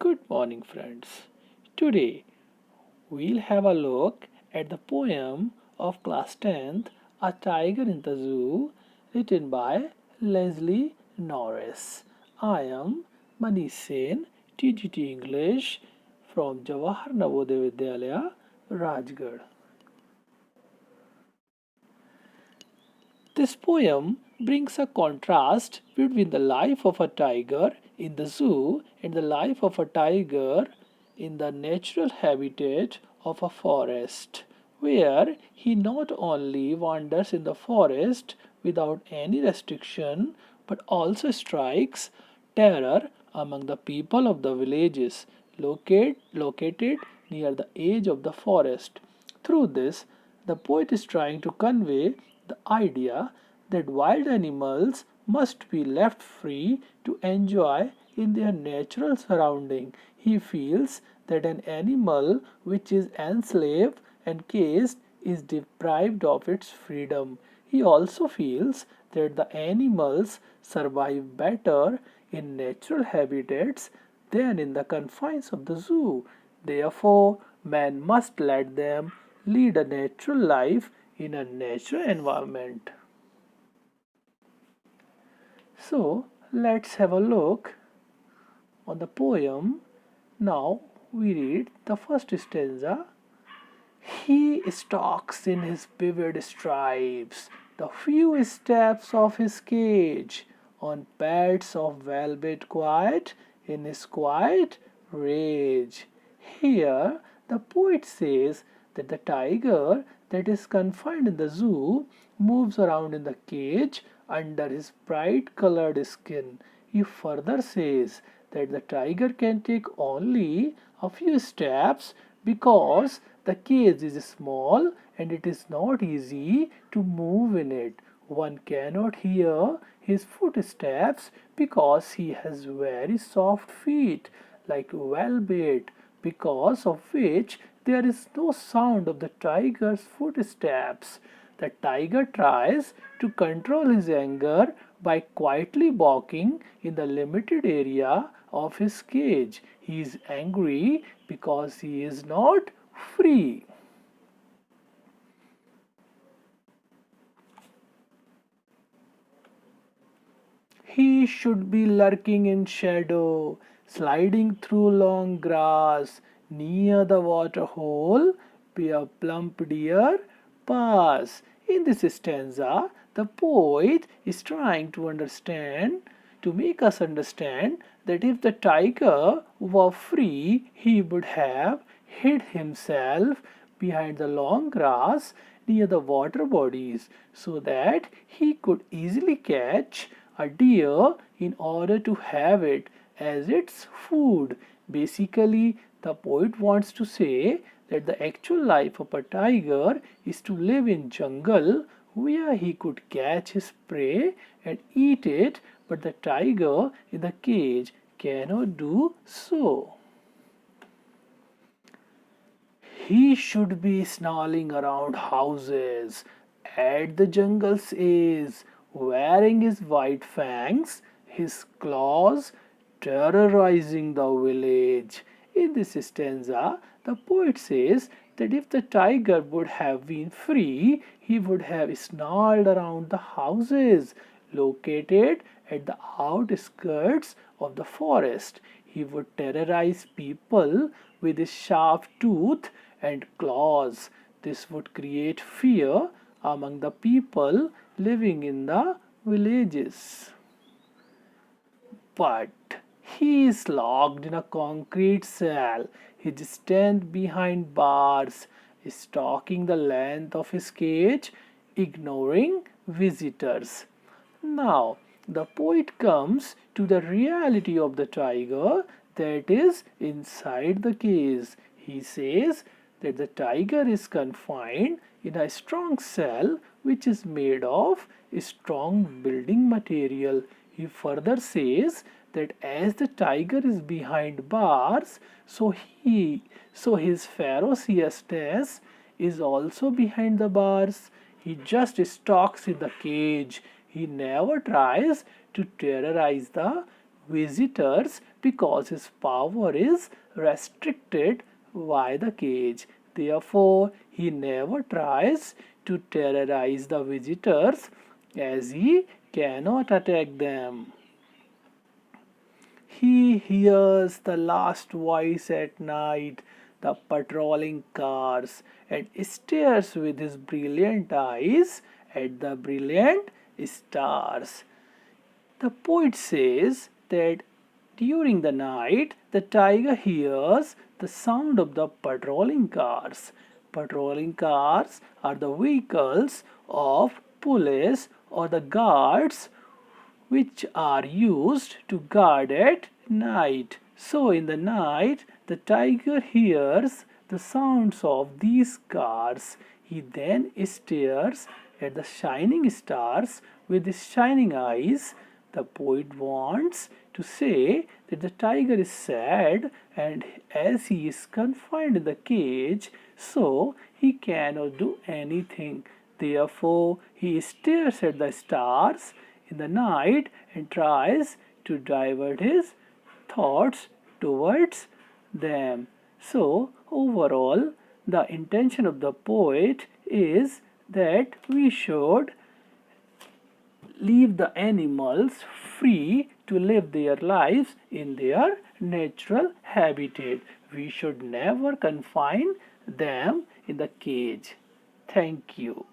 Good morning, friends. Today we'll have a look at the poem of class 10th, A Tiger in the Zoo, written by Leslie Norris. I am Manish Sen, TGT English from Jawahar Navodaya Vidyalaya, Rajgarh. This poem brings a contrast between the life of a tiger in the zoo and the life of a tiger in the natural habitat of a forest, where he not only wanders in the forest without any restriction but also strikes terror among the people of the villages located near the edge of the forest. Through this, the poet is trying to convey the idea that wild animals must be left free to enjoy in their natural surrounding. He feels that an animal which is enslaved and caged is deprived of its freedom. He also feels that the animals survive better in natural habitats than in the confines of the zoo. Therefore, man must let them lead a natural life in a natural environment. So, let's have a look on the poem. Now, we read the first stanza. He stalks in his vivid stripes the few steps of his cage, on pads of velvet quiet in his quiet rage. Here, the poet says that the tiger that is confined in the zoo moves around in the cage under his bright colored skin. He further says that the tiger can take only a few steps because the cage is small and it is not easy to move in it. One cannot hear his footsteps because he has very soft feet like velvet, because of which there is no sound of the tiger's footsteps. The tiger tries to control his anger by quietly barking in the limited area of his cage. He is angry because he is not free. He should be lurking in shadow, sliding through long grass near the water hole where plump deer pass. In this stanza, the poet is trying to make us understand that if the tiger were free, he would have hid himself behind the long grass near the water bodies so that he could easily catch a deer in order to have it as its food. Basically, the poet wants to say that the actual life of a tiger is to live in jungle where he could catch his prey and eat it, but the tiger in the cage cannot do so. He should be snarling around houses at the jungle's edge, wearing his white fangs, his claws terrorizing the village. In this stanza, the poet says that if the tiger would have been free, he would have snarled around the houses located at the outskirts of the forest. He would terrorize people with his sharp tooth and claws. This would create fear among the people living in the villages. But he is locked in a concrete cell. He stands behind bars, stalking the length of his cage, ignoring visitors. Now, the poet comes to the reality of the tiger that is inside the cage. He says that the tiger is confined in a strong cell which is made of strong building material. He further says that as the tiger is behind bars, so his ferociousness is also behind the bars. He just stalks in the cage. He never tries to terrorize the visitors because his power is restricted by the cage. Therefore, he never tries to terrorize the visitors as he cannot attack them. He hears the last voice at night, the patrolling cars, and stares with his brilliant eyes at the brilliant stars. The poet says that during the night, the tiger hears the sound of the patrolling cars. Patrolling cars are the vehicles of police or the guards which are used to guard at night. So, in the night, the tiger hears the sounds of these cars. He then stares at the shining stars with his shining eyes. The poet wants to say that the tiger is sad, and as he is confined in the cage, so he cannot do anything. Therefore, he stares at the stars in the night and tries to divert his thoughts towards them. So, overall, the intention of the poet is that we should leave the animals free to live their lives in their natural habitat. We should never confine them in the cage. Thank you.